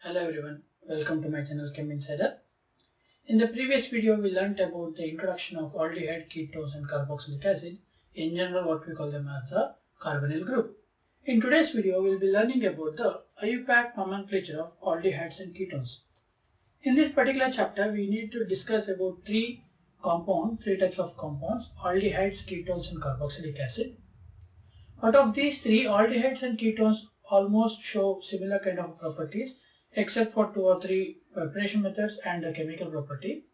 Hello everyone, welcome to my channel Chem Insider. In the previous video we learnt about the introduction of aldehyde, ketones and carboxylic acid, in general what we call them as a carbonyl group. In today's video we will be learning about the IUPAC nomenclature of aldehydes and ketones. In this particular chapter we need to discuss about three types of compounds, aldehydes, ketones and carboxylic acid. Out of these three, aldehydes and ketones almost show similar kind of properties except for 2 or 3 preparation methods and the chemical property,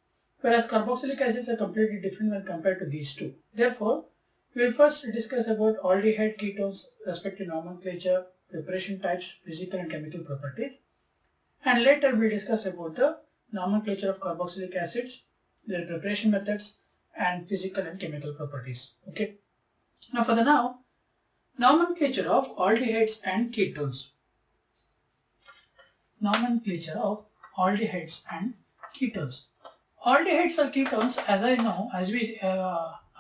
whereas carboxylic acids are completely different when compared to these two. Therefore, we will first discuss about aldehyde, ketones, respective nomenclature, preparation types, physical and chemical properties, and later we will discuss about the nomenclature of carboxylic acids, their preparation methods and physical and chemical properties. Okay. Now for the nomenclature of aldehydes and ketones. Nomenclature of aldehydes and ketones. Aldehydes or ketones, as we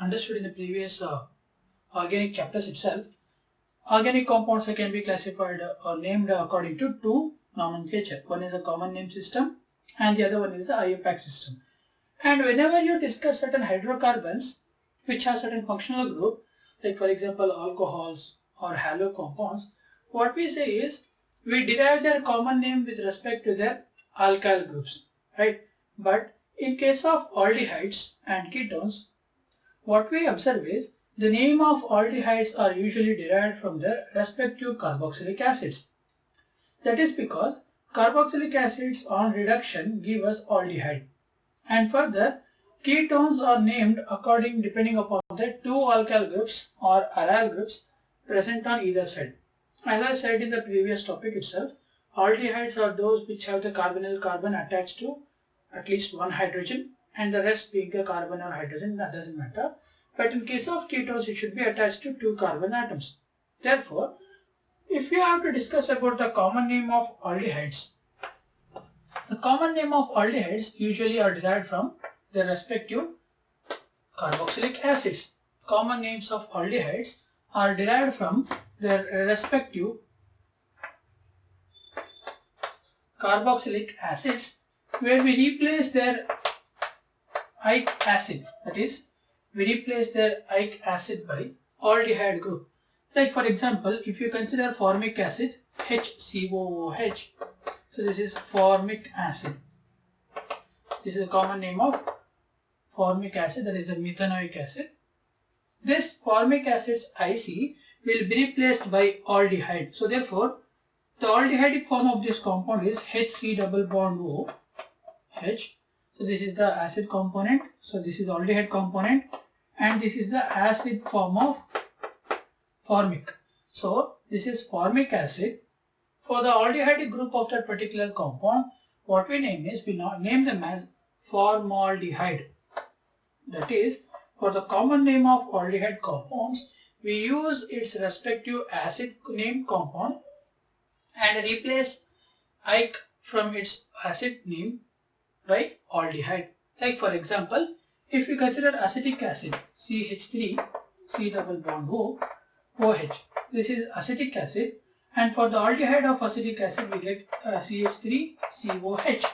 understood in the previous organic chapters itself, organic compounds can be classified or named according to two nomenclature. One is a common name system and the other one is the IUPAC system. And whenever you discuss certain hydrocarbons which have certain functional group, like for example alcohols or halo compounds, what we say is we derive their common name with respect to their alkyl groups, right? But in case of aldehydes and ketones, what we observe is the name of aldehydes are usually derived from their respective carboxylic acids. That is because carboxylic acids on reduction give us aldehyde, and further ketones are named depending upon the two alkyl groups or aryl groups present on either side. As I said in the previous topic itself, aldehydes are those which have the carbonyl carbon attached to at least one hydrogen and the rest being a carbon or hydrogen, that doesn't matter. But in case of ketones, it should be attached to two carbon atoms. Therefore, if we have to discuss about the common name of aldehydes, the common name of aldehydes usually are derived from their respective carboxylic acids. Common names of aldehydes are derived from their respective carboxylic acids, where we replace their ic acid, that is, we replace their ic acid by aldehyde group. Like for example, if you consider formic acid, HCOOH, so this is formic acid. This is a common name of formic acid, that is the methanoic acid. This formic acid's IC will be replaced by aldehyde. So therefore, the aldehydic form of this compound is HC double bond O, H. So this is the acid component. So this is aldehyde component, and this is the acid form of formic. So this is formic acid. For the aldehydic group of that particular compound, what we name is, we name them as formaldehyde. That is, for the common name of aldehyde compounds, we use its respective acid name compound and replace ic from its acid name by aldehyde. Like for example, if we consider acetic acid, CH3, C double bond O, OH. This is acetic acid, and for the aldehyde of acetic acid we get CH3, COH.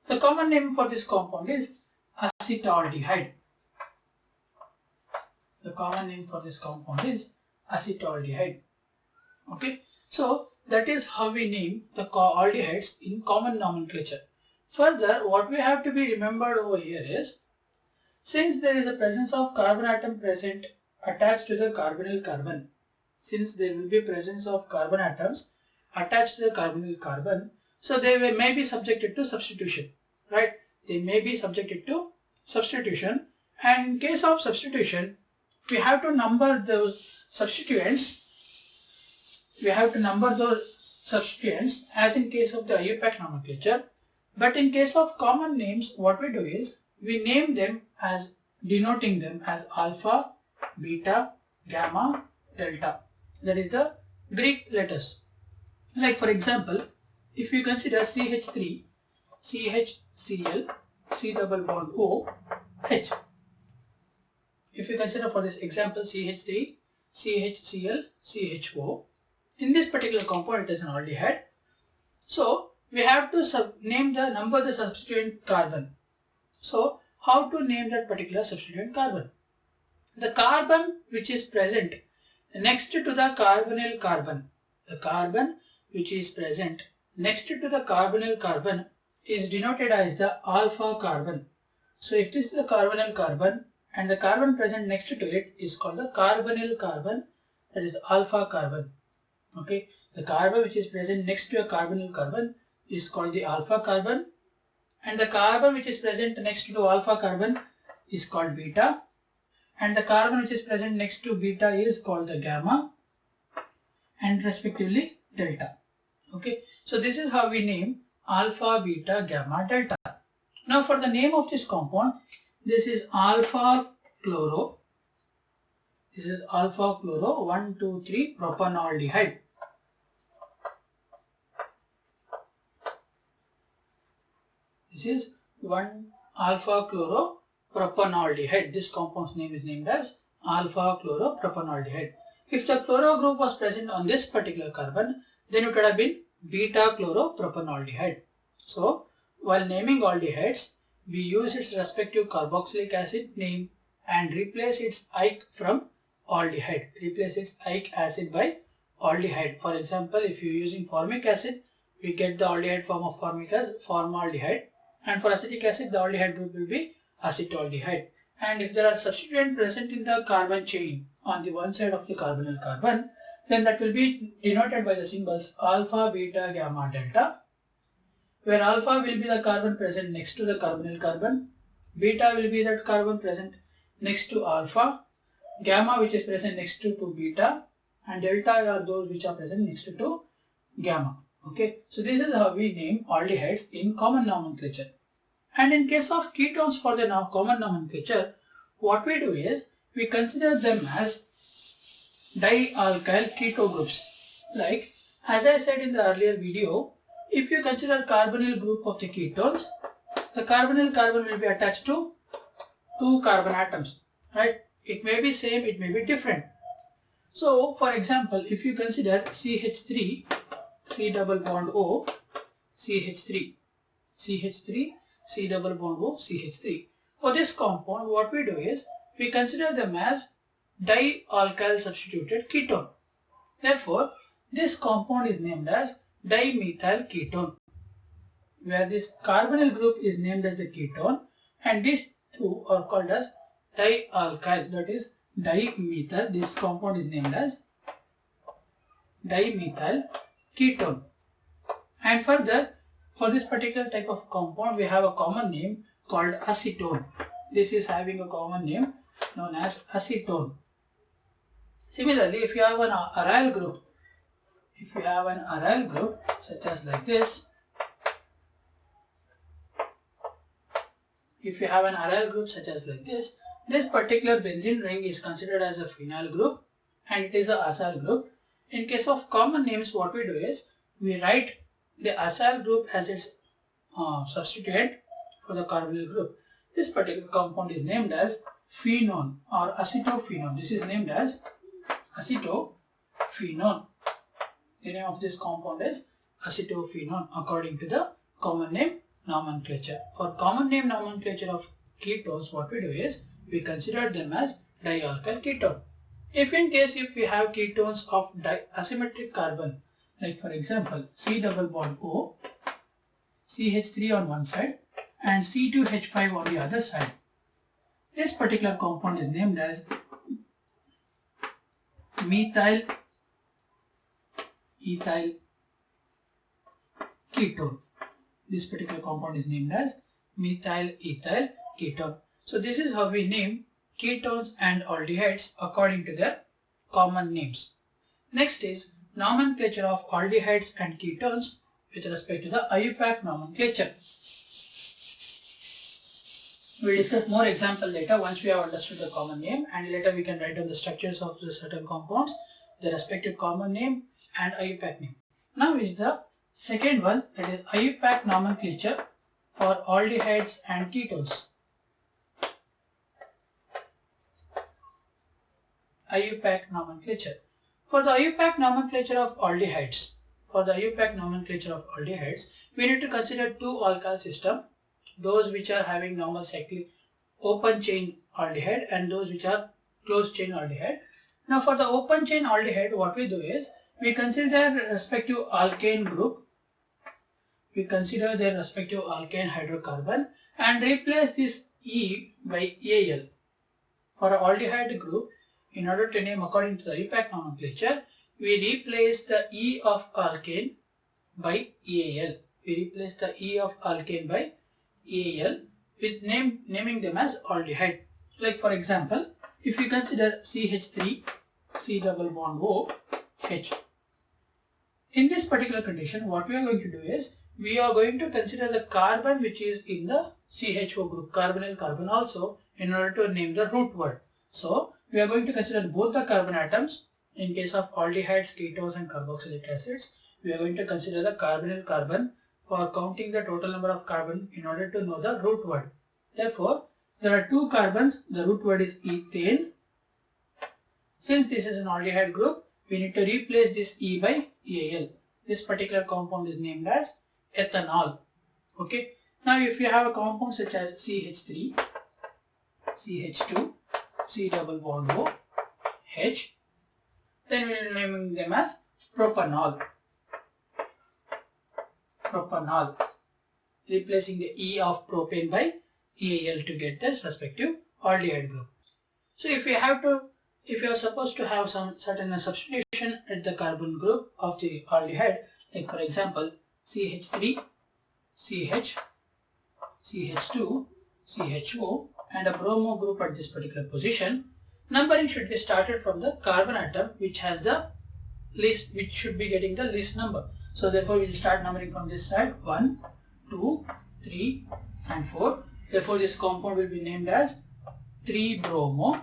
The common name for this compound is acetaldehyde. The common name for this compound is acetaldehyde. Okay, so that is how we name the aldehydes in common nomenclature. Further, what we have to be remembered over here is, since there is a presence of carbon atom present attached to the carbonyl carbon, since there will be presence of carbon atoms attached to the carbonyl carbon, so they may be subjected to substitution, right? They may be subjected to substitution, and in case of substitution, we have to number those substituents. We have to number those substituents as in case of the IUPAC nomenclature. But in case of common names, what we do is we name them as, denoting them as alpha, beta, gamma, delta. That is the Greek letters. Like for example, if you consider CH3, CHCl, C double bond O, H. If you consider for this example CH3, CHCl, CHO, in this particular compound it is an aldehyde. So we have to name the number of the substituent carbon. So how to name that particular substituent carbon? The carbon which is present next to the carbonyl carbon, the carbon which is present next to the carbonyl carbon is denoted as the alpha carbon. So if this is the carbonyl carbon and the carbon present next to it is called the carbonyl carbon, that is alpha carbon. Okay, the carbon which is present next to a carbonyl carbon is called the alpha carbon, and the carbon which is present next to alpha carbon is called beta, and the carbon which is present next to beta is called the gamma, and respectively delta. Okay, so this is how we name alpha, beta, gamma, delta. Now for the name of this compound, this is alpha chloro. This is alpha chloro 1,2,3 propanaldehyde. This is 1 alpha chloro propanaldehyde. This compound's name is named as alpha chloro propanaldehyde. If the chloro group was present on this particular carbon, then it would have been beta chloro propanaldehyde. So while naming aldehydes, we use its respective carboxylic acid name and replace its ike from aldehyde. Replace its ike acid by aldehyde. For example, if you are using formic acid, we get the aldehyde form of formic as formaldehyde, and for acetic acid, the aldehyde group will be acetaldehyde. And if there are substituents present in the carbon chain on the one side of the carbonyl carbon, then that will be denoted by the symbols alpha, beta, gamma, delta, where alpha will be the carbon present next to the carbonyl carbon, beta will be that carbon present next to alpha, gamma which is present next to beta, and delta are those which are present next to gamma. Okay, so this is how we name aldehydes in common nomenclature. And in case of ketones for the common nomenclature, what we do is we consider them as dialkyl keto groups. Like as I said in the earlier video, if you consider carbonyl group of the ketones, the carbonyl carbon will be attached to 2 carbon atoms, right? It may be same, it may be different. So for example, if you consider CH3, C double bond O, CH3, CH3, C double bond O, CH3. For this compound, what we do is we consider them as dialkyl substituted ketone. Therefore, this compound is named as dimethyl ketone, where this carbonyl group is named as the ketone and these two are called as dialkyl, that is dimethyl. This compound is named as dimethyl ketone. And further, for this particular type of compound, we have a common name called acetone. This is having a common name known as acetone. Similarly, if you have an aryl group, such as like this, this particular benzene ring is considered as a phenyl group and it is a acyl group. In case of common names, what we do is we write the acyl group as its substituent for the carbonyl group. This particular compound is named as phenone or acetophenone. This is named as acetophenone. The name of this compound is acetophenone according to the common name nomenclature. For common name nomenclature of ketones, what we do is we consider them as dialkyl ketone. If in case if we have ketones of asymmetric carbon, like for example C double bond O, CH3 on one side and C2H5 on the other side, this particular compound is named as methyl ethyl ketone. This particular compound is named as methyl ethyl ketone. So this is how we name ketones and aldehydes according to their common names. Next is nomenclature of aldehydes and ketones with respect to the IUPAC nomenclature. We will discuss more example later once we have understood the common name, and later we can write down the structures of the certain compounds, the respective common name and IUPAC name. Now is the second one, that is IUPAC nomenclature for aldehydes and ketones. IUPAC nomenclature. For the IUPAC nomenclature of aldehydes, for the IUPAC nomenclature of aldehydes, we need to consider two alkyl systems, those which are having normal cyclic open chain aldehyde and those which are closed chain aldehyde. Now for the open chain aldehyde, what we do is we consider their respective alkane group, we consider their respective alkane hydrocarbon and replace this E by Al. For an aldehyde group, in order to name according to the IUPAC nomenclature, we replace the E of alkane by Al. We replace the E of alkane by Al with naming them as aldehyde. Like for example, if you consider CH3, C double bond O, H. In this particular condition, what we are going to do is, we are going to consider the carbon which is in the CHO group, carbonyl carbon also, in order to name the root word. So, we are going to consider both the carbon atoms. In case of aldehydes, ketones and carboxylic acids, we are going to consider the carbonyl carbon for counting the total number of carbon in order to know the root word. Therefore, there are two carbons, the root word is ethane. Since this is an aldehyde group, we need to replace this E by Al. This particular compound is named as ethanol. Okay. Now if you have a compound such as CH3, CH2, C double bond O, H, then we will name them as propanol. Propanol. Replacing the E of propane by Al to get this respective aldehyde group. So if you are supposed to have some certain substitution at the carbon group of the aldehyde, like for example CH3, CH, CH2, CHO and a bromo group at this particular position, numbering should be started from the carbon atom which has the least, which should be getting the least number. So therefore we will start numbering from this side 1, 2, 3 and 4. Therefore this compound will be named as 3-bromo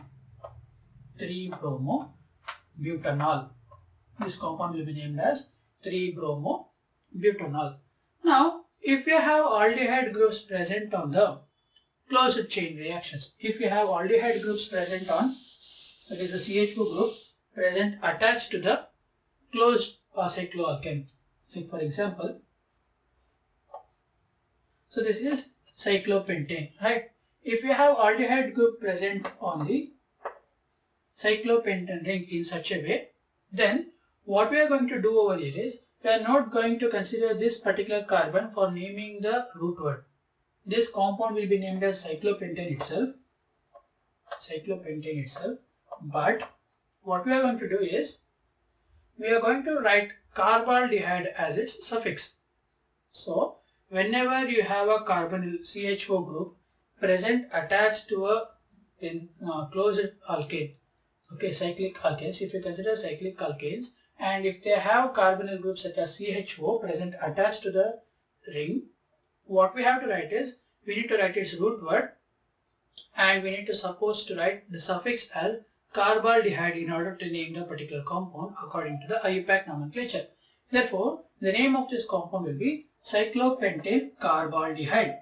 butanol. This compound will be named as 3-bromo butanol. Now if you have aldehyde groups present on the closed chain reactions, if you have aldehyde groups present on, that is the CHO group present attached to the closed cycloalkane. So for example, so this is cyclopentane, right? If you have aldehyde group present on the cyclopentane ring in such a way, then what we are going to do over here is, we are not going to consider this particular carbon for naming the root word. This compound will be named as cyclopentane itself, but what we are going to do is, we are going to write carbaldehyde as its suffix. So whenever you have a carbonyl CHO group present attached to a closed alkane, okay, cyclic alkanes, if you consider cyclic alkanes, and if they have carbonyl groups such as CHO present attached to the ring, what we have to write is, we need to write its root word and we need to write the suffix as carbaldehyde in order to name the particular compound according to the IUPAC nomenclature. Therefore, the name of this compound will be cyclopentane carbaldehyde.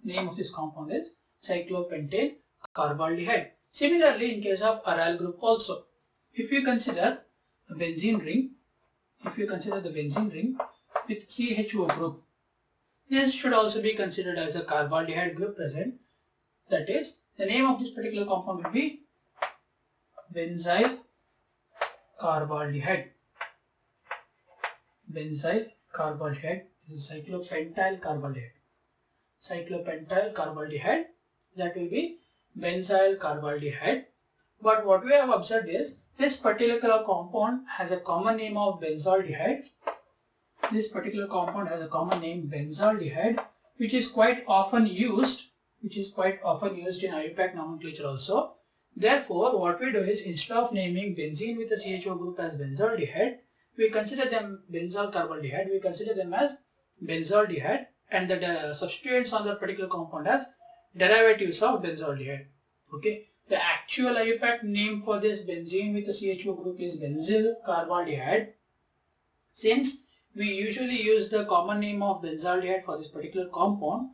Name of this compound is cyclopentane carbaldehyde. Similarly, in case of aryl group also, if you consider a benzene ring, with CHO group, this should also be considered as a carbaldehyde group present. That is, the name of this particular compound will be benzyl carbaldehyde. Benzyl carbaldehyde. This is cyclopentyl carbaldehyde. Cyclopentyl carbaldehyde, that will be benzyl carbaldehyde. But what we have observed is, this particular compound has a common name of benzaldehyde. This particular compound has a common name benzaldehyde, which is quite often used in IUPAC nomenclature also. Therefore, what we do is, instead of naming benzene with the CHO group as benzaldehyde, we consider them benzyl carbaldehyde, we consider them as benzaldehyde, and the substituents on that particular compound as derivatives of benzaldehyde. Okay. The actual IUPAC name for this benzene with the CHO group is benzyl carbaldehyde. Since we usually use the common name of benzaldehyde for this particular compound,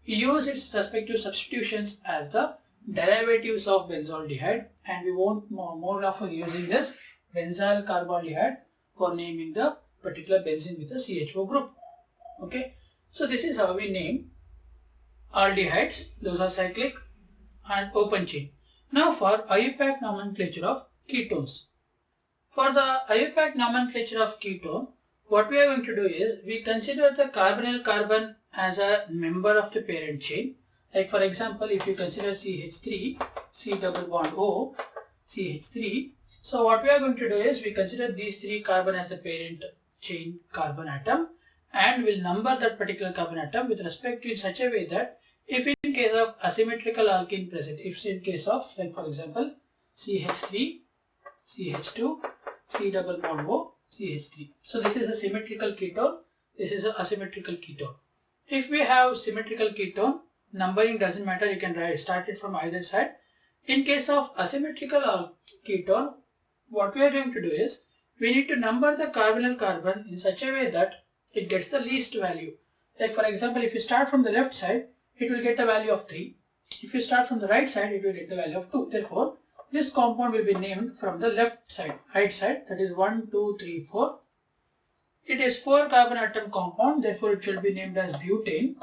we use its respective substitutions as the derivatives of benzaldehyde, and we won't more often using this benzyl carboldehyde for naming the particular benzene with the CHO group. Okay, so this is how we name aldehydes. Those are cyclic and open chain. Now for IUPAC nomenclature of ketones. For the IUPAC nomenclature of ketone, what we are going to do is we consider the carbonyl carbon as a member of the parent chain. Like for example, if you consider CH3, C double bond O, CH3. So what we are going to do is we consider these three carbon as the parent chain carbon atom, and we'll number that particular carbon atom with respect to in such a way that if in case of asymmetrical alkene present, if in case of like for example CH3, CH2, C double bond O, CH3. So this is a symmetrical ketone, this is an asymmetrical ketone. If we have symmetrical ketone, numbering doesn't matter, you can start it from either side. In case of asymmetrical ketone, what we are going to do is we need to number the carbonyl carbon in such a way that it gets the least value. Like for example, if you start from the left side, it will get a value of 3. If you start from the right side, it will get the value of 2. Therefore, this compound will be named from the left side, right side, that is 1, 2, 3, 4. It is 4 carbon atom compound, therefore it shall be named as butane.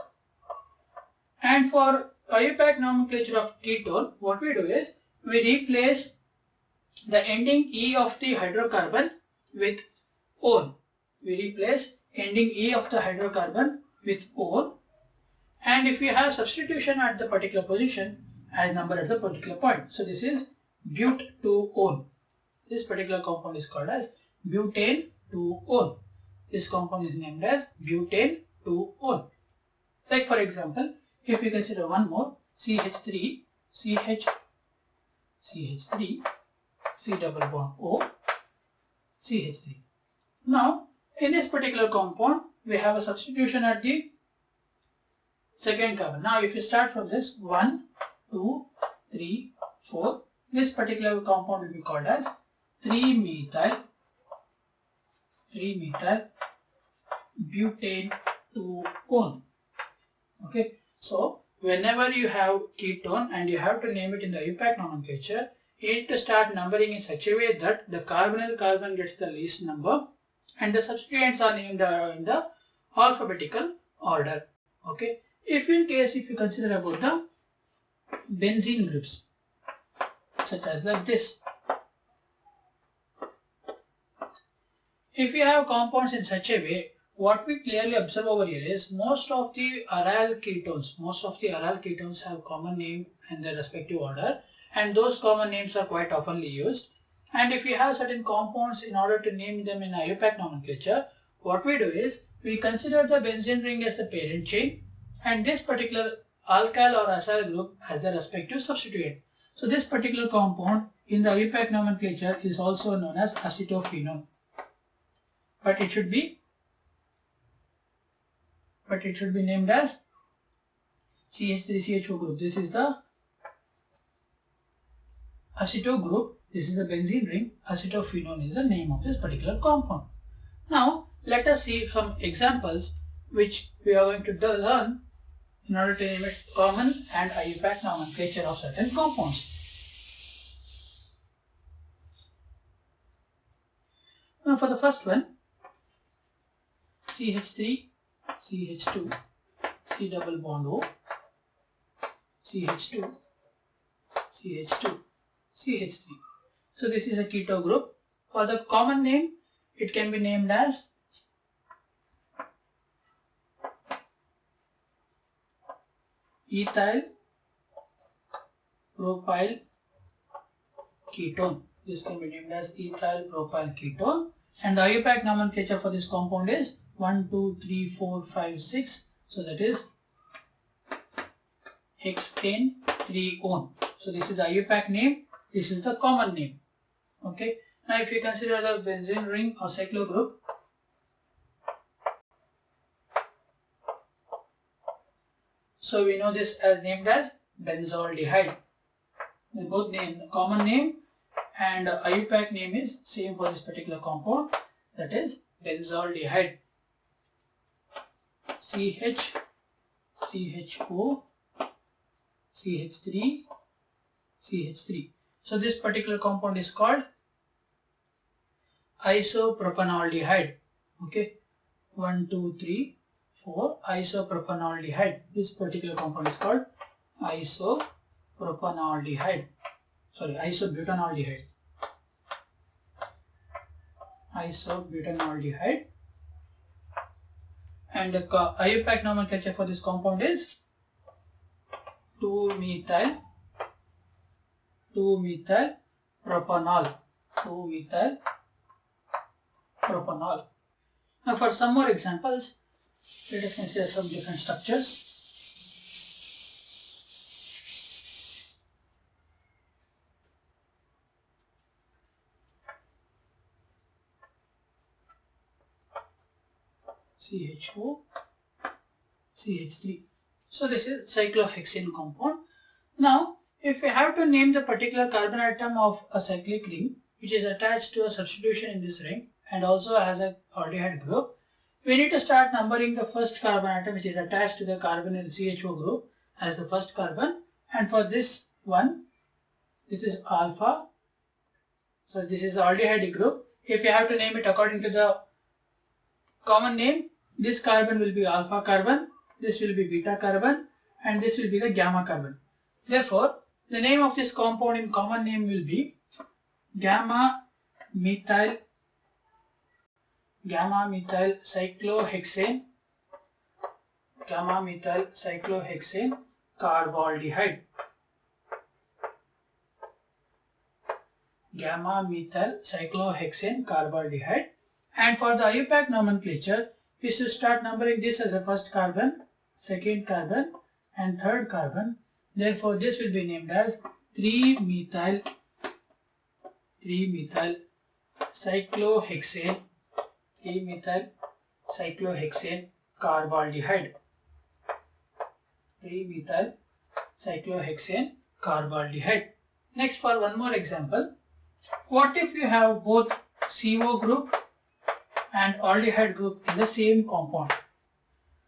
And for IUPAC nomenclature of ketone, what we do is we replace the ending E of the hydrocarbon with -one. We replace ending E of the hydrocarbon with -one. And if we have substitution at the particular position, as number at the particular point. So this is but-2-one. This particular compound is called as butane-2-one. This compound is named as butane-2-one. Like for example, if we consider one more, CH3, CH3, C double bond O, CH3. Now, in this particular compound, we have a substitution at the second carbon. Now, if you start from this 1, 2, 3, 4, this particular compound will be called as 3-methyl butane-2-one. Okay, so whenever you have ketone and you have to name it in the IUPAC nomenclature, you need to start numbering in such a way that the carbonyl carbon gets the least number and the substituents are named in the alphabetical order. Okay, if you consider about the benzene groups, such as like this. If you have compounds in such a way, what we clearly observe over here is most of the aryl ketones have common name in their respective order, and those common names are quite oftenly used. And if we have certain compounds, in order to name them in IUPAC nomenclature, what we do is we consider the benzene ring as the parent chain and this particular alkyl or acyl group as the respective substituent. So this particular compound in the IUPAC nomenclature is also known as acetophenone. But it should be named as CH3CHO group. This is the aceto group. This is the benzene ring. Acetophenone is the name of this particular compound. Now let us see some examples which we are going to learn in order to name its common and IUPAC nomenclature of certain compounds. Now for the first one, CH3, CH2, C double bond O, CH2, CH2, CH3. So this is a keto group. For the common name, it can be named as ethyl propyl ketone. This can be named as ethyl propyl ketone. And the IUPAC nomenclature for this compound is 1, 2, 3, 4, 5, 6. So that is hexane 3-one. So this is the IUPAC name. This is the common name. Okay. Now if you consider the benzene ring or cyclo group, so we know this as named as benzaldehyde. The both name, common name and IUPAC name is same for this particular compound, that is benzaldehyde. CH, CHO, CH3, CH3. So this particular compound is called isopropanaldehyde. Okay, 1, 2, 3, 4, isopropanaldehyde. This particular compound is called isopropanaldehyde. Sorry, isobutanaldehyde. Isobutanaldehyde. And the IUPAC nomenclature for this compound is 2-methyl propanol. 2-methyl propanol. Now for some more examples, let us consider some different structures. CHO, CH3. So this is cyclohexane compound. Now if we have to name the particular carbon atom of a cyclic ring which is attached to a substitution in this ring and also has a aldehyde group, we need to start numbering the first carbon atom which is attached to the carbon in the CHO group as the first carbon, and for this one, this is alpha. So this is the aldehyde group. If you have to name it according to the common name, this carbon will be alpha carbon, this will be beta carbon, and this will be the gamma carbon. Therefore, the name of this compound in common name will be gamma methyl cyclohexane carbaldehyde. Gamma methyl cyclohexane carbaldehyde. And for the IUPAC nomenclature, we should start numbering this as a first carbon, second carbon, and third carbon. Therefore, this will be named as 3-methyl cyclohexane carbaldehyde. 3-methyl cyclohexane carbaldehyde. Next, for one more example, what if you have both CO group and aldehyde group in the same compound?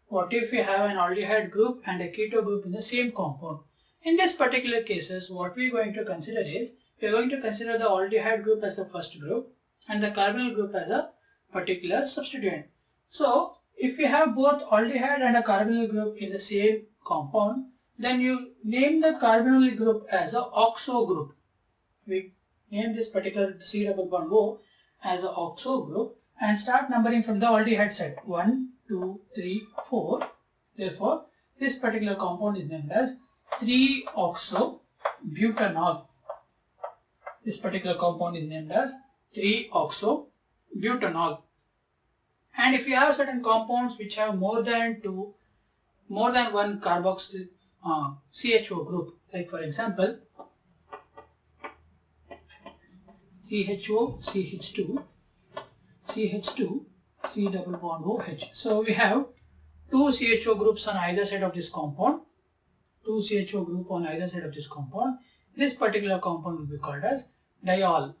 What if we have an aldehyde group and a keto group in the same compound? In this particular cases, what we are going to consider is, we are going to consider the aldehyde group as the first group and the carbonyl group as a particular substituent. So, if you have both aldehyde and a carbonyl group in the same compound, then you name the carbonyl group as a oxo group. We name this particular C double bond O as a oxo group and start numbering from the aldehyde side. 1, 2, 3, 4. Therefore, this particular compound is named as 3-oxobutanol. This particular compound is named as 3-oxobutanol. And if you have certain compounds which have more than one carboxyl CHO group, like for example, CHO, CH2, CH2, C double bond OH. So we have 2 CHO groups on either side of this compound. 2 CHO group on either side of this compound. This particular compound will be called as diol,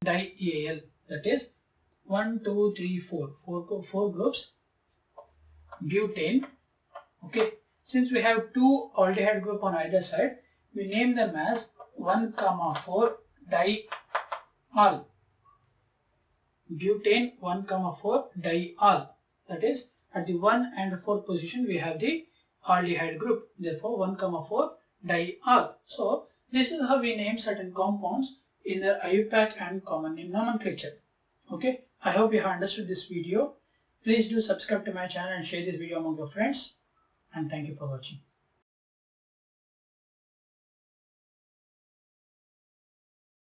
dial. That is 1, 2, 3, 4. 4 groups. Butane. Okay. Since we have 2 aldehyde group on either side, we name them as 1,4 diol. Butane 1,4 diol. That is, at the 1 and the 4th position we have the aldehyde group. Therefore, 1,4 diol. So, this is how we name certain compounds in the IUPAC and common name nomenclature. Okay, I hope you have understood this video. Please do subscribe to my channel and share this video among your friends. And thank you for watching.